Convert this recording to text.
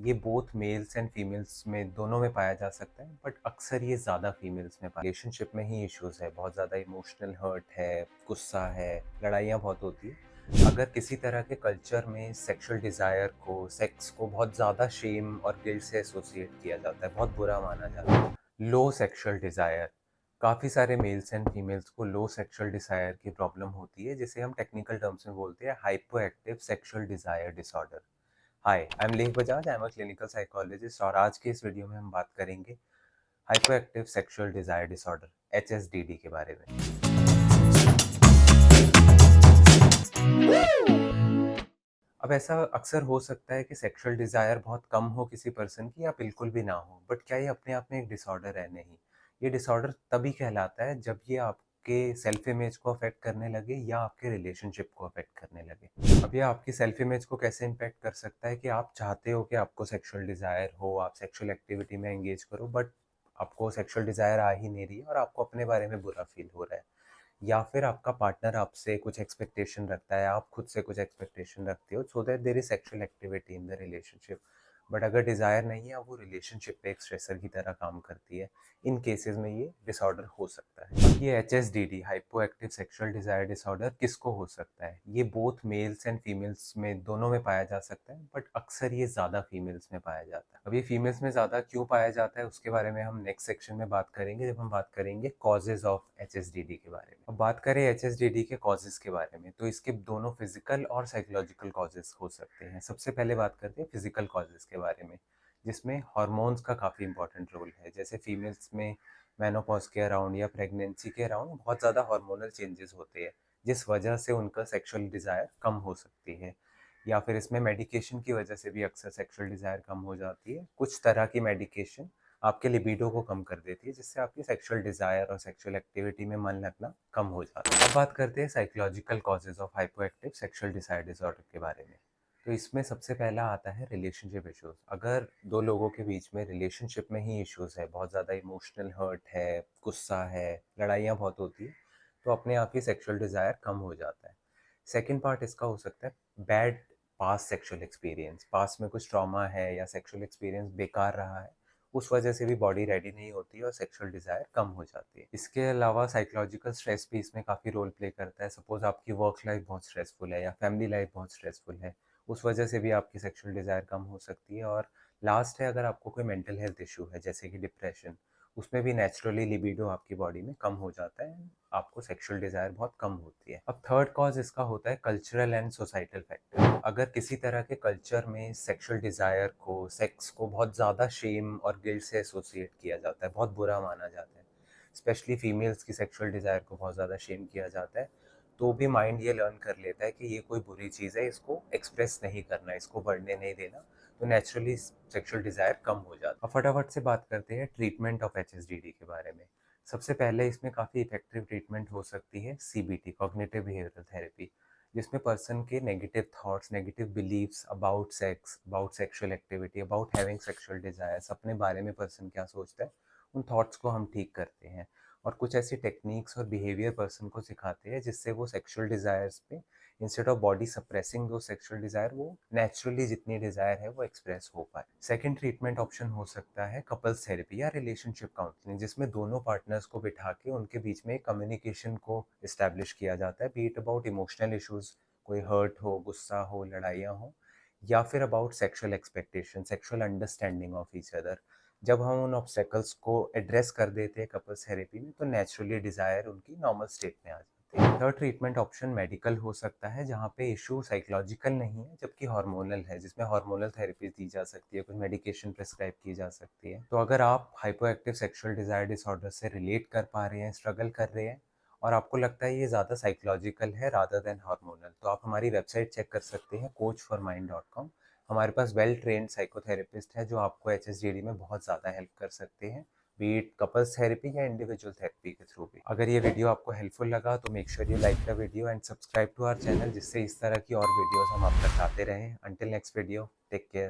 ये both mails and females में दोनों में पाया जा सकता है, बट अक्सर ये ज़्यादा फीमेल्स में पाया। रिलेशनशिप में ही इश्यूज़ है, बहुत ज़्यादा इमोशनल हर्ट है, गुस्सा है, लड़ाइयाँ बहुत होती है। अगर किसी तरह के कल्चर में सेक्सुअल डिज़ायर को, सेक्स को बहुत ज़्यादा शेम और गिल्ट से एसोसिएट किया जाता है, बहुत बुरा माना जाता है। लो सेक्सुअल डिज़ायर, काफ़ी सारे मेल्स एंड फीमेल्स को लो सेक्सुअल डिज़ायर की प्रॉब्लम होती है, जिसे हम टेक्निकल टर्म्स में बोलते हैं hypoactive sexual desire disorder. Hi, I am Leh Bajaj, I am a clinical psychologist और आज के इस वीडियो में हम बात करेंगे hypoactive sexual desire disorder HSDD के बारे में। अब ऐसा अक्सर हो सकता है कि सेक्सुअल डिज़ायर बहुत कम हो किसी पर्सन की या बिल्कुल भी ना हो, बट क्या ये अपने आप में एक डिसऑर्डर है? नहीं। ये डिसऑर्डर तभी कहलाता है जब ये आपके सेल्फ इमेज को अफेक्ट करने लगे या आपके रिलेशनशिप को अफेक्ट करने लगे। अब ये आपकी सेल्फ इमेज को कैसे इम्पैक्ट कर सकता है कि आप चाहते हो कि आपको सेक्सुअल डिज़ायर हो, आप सेक्सुअल एक्टिविटी में एंगेज करो, बट आपको सेक्सुअल डिज़ायर आ ही नहीं रही है और आपको अपने बारे में बुरा फील हो रहा है। या फिर आपका पार्टनर आपसे कुछ एक्सपेक्टेशन रखता है, आप खुद से कुछ एक्सपेक्टेशन रखते हो, so that there is sexual activity in the relationship, but अगर डिज़ायर नहीं है, अब वो रिलेशनशिप पे एक स्ट्रेसर की तरह काम करती है। इन केसेस में ये डिसऑर्डर हो सकता है। अब ये HSDD hypoactive sexual desire disorder किसको हो सकता है? ये बोथ मेल्स एंड फीमेल्स में दोनों में पाया जा सकता है, बट अक्सर ये ज़्यादा फीमेल्स में पाया जाता है। अब ये फीमेल्स में ज़्यादा क्यों पाया जाता है उसके बारे में हम नेक्स्ट सेक्शन में बात करेंगे, जब हम बात करेंगे कॉजेज ऑफ एचएसडीडी के बारे में। अब बात करें एचएसडीडी के कॉजेज के बारे में, तो इसके दोनों फिजिकल और साइकोलॉजिकल कॉजेज हो सकते हैं। सबसे पहले बात करते हैं फिजिकल कॉजेज के बारे में, जिसमें हार्मोन्स का काफ़ी इंपॉर्टेंट रोल है। जैसे फीमेल्स में मेनोपॉज के अराउंड या प्रेगनेंसी के अराउंड बहुत ज़्यादा हार्मोनल चेंजेस होते हैं, जिस वजह से उनका सेक्सुअल डिज़ायर कम हो सकती है। या फिर इसमें मेडिकेशन की वजह से भी अक्सर सेक्सुअल डिज़ायर कम हो जाती है। कुछ तरह की मेडिकेशन आपके लिबिडो को कम कर देती है, जिससे आपकी सेक्सुअल डिज़ायर और सेक्सुअल एक्टिविटी में मन लगना कम हो जाता है। अब बात करते हैं psychological causes of hypoactive sexual desire disorder के बारे में। तो इसमें सबसे पहला आता है रिलेशनशिप इश्यूज। अगर दो लोगों के बीच में रिलेशनशिप में ही इश्यूज है, बहुत ज़्यादा इमोशनल हर्ट है, गुस्सा है, लड़ाइयाँ बहुत होती है, तो अपने आप ही सेक्सुअल डिज़ायर कम हो जाता है। सेकेंड पार्ट इसका हो सकता है bad past sexual experience. Past में कुछ ट्रॉमा है या सेक्सुअल एक्सपीरियंस बेकार रहा है, उस वजह से भी बॉडी रेडी नहीं होती और सेक्सुअल डिज़ायर कम हो जाती है। इसके अलावा साइकोलॉजिकल स्ट्रेस भी इसमें काफ़ी रोल प्ले करता है। सपोज आपकी वर्क लाइफ बहुत स्ट्रेसफुल है या फैमिली लाइफ बहुत स्ट्रेसफुल है, उस वजह से भी आपकी सेक्सुअल डिज़ायर कम हो सकती है। और लास्ट है, अगर आपको कोई मेंटल हेल्थ इशू है जैसे कि डिप्रेशन, उसमें भी नेचुरली लिबिडो आपकी बॉडी में कम हो जाता है, आपको सेक्सुअल डिज़ायर बहुत कम होती है। अब थर्ड कॉज इसका होता है कल्चरल एंड सोसाइटल फैक्टर। अगर किसी तरह के कल्चर में सेक्सुअल डिज़ायर को, सेक्स को बहुत ज़्यादा शेम और गिल्ट से एसोसिएट किया जाता है, बहुत बुरा माना जाता है, स्पेशली फीमेल्स की सेक्सुअल डिज़ायर को बहुत ज़्यादा शेम किया जाता है, तो भी माइंड ये लर्न कर लेता है कि ये कोई बुरी चीज़ है, इसको एक्सप्रेस नहीं करना, इसको बढ़ने नहीं देना, तो नेचुरली सेक्सुअल डिज़ायर कम हो जाता है। अब फटाफट से बात करते हैं ट्रीटमेंट ऑफ एचएसडीडी के बारे में। सबसे पहले इसमें काफ़ी इफेक्टिव ट्रीटमेंट हो सकती है सीबीटी, कॉग्निटिव बिहेवियरल थेरेपी, जिसमें पर्सन के negative thoughts, negative believes about sex, about sexual activity, about having sexual desires, अपने बारे में पर्सन क्या सोचता है, उन थॉट्स को हम ठीक करते हैं। और कुछ ऐसी टेक्निक्स और बिहेवियर पर्सन को सिखाते हैं जिससे वो सेक्सुअल डिज़ायर्स पे, इंस्टेड ऑफ बॉडी सप्रेसिंग दो सेक्सुअल डिज़ायर, वो नेचुरली जितनी डिज़ायर है वो एक्सप्रेस हो पाए। सेकंड ट्रीटमेंट ऑप्शन हो सकता है कपल्स थेरेपी या रिलेशनशिप काउंसलिंग, जिसमें दोनों पार्टनर्स को बिठा के उनके बीच में कम्युनिकेशन को इस्टेब्लिश किया जाता है, B it about emotional issues, कोई हर्ट हो, गुस्सा हो, लड़ाइयाँ हो, या फिर about sexual expectation, sexual understanding of each other. जब हम उन ऑब्स्टेकल्स को एड्रेस कर देते हैं कपल्स थेरेपी में, तो नेचुरली डिज़ायर उनकी नॉर्मल स्टेट में आ जाती है। थर्ड ट्रीटमेंट ऑप्शन मेडिकल हो सकता है, जहाँ पे इशू साइकोलॉजिकल नहीं है जबकि हार्मोनल है, जिसमें हार्मोनल थेरेपी दी जा सकती है, कुछ मेडिकेशन प्रिस्क्राइब की जा सकती है। तो अगर आप हाइपोएक्टिव सेक्सुअल डिज़ायर डिसऑर्डर से रिलेट कर पा रहे हैं, स्ट्रगल कर रहे हैं, और आपको लगता है ये ज़्यादा साइकोलॉजिकल है रादर देन हार्मोनल, तो आप हमारी वेबसाइट चेक कर सकते हैं coachformind.com। हमारे पास वेल ट्रेन्ड साइकोथेरेपिस्ट है जो आपको एचएसडीडी में बहुत ज़्यादा हेल्प कर सकते हैं, बी इट कपल्स थेरेपी या इंडिविजुअल थेरेपी के थ्रू भी। अगर ये वीडियो आपको हेल्पफुल लगा तो make sure you like the video and subscribe to our channel, जिससे इस तरह की और वीडियोस हम आप तक आते रहें। Until next video, take care.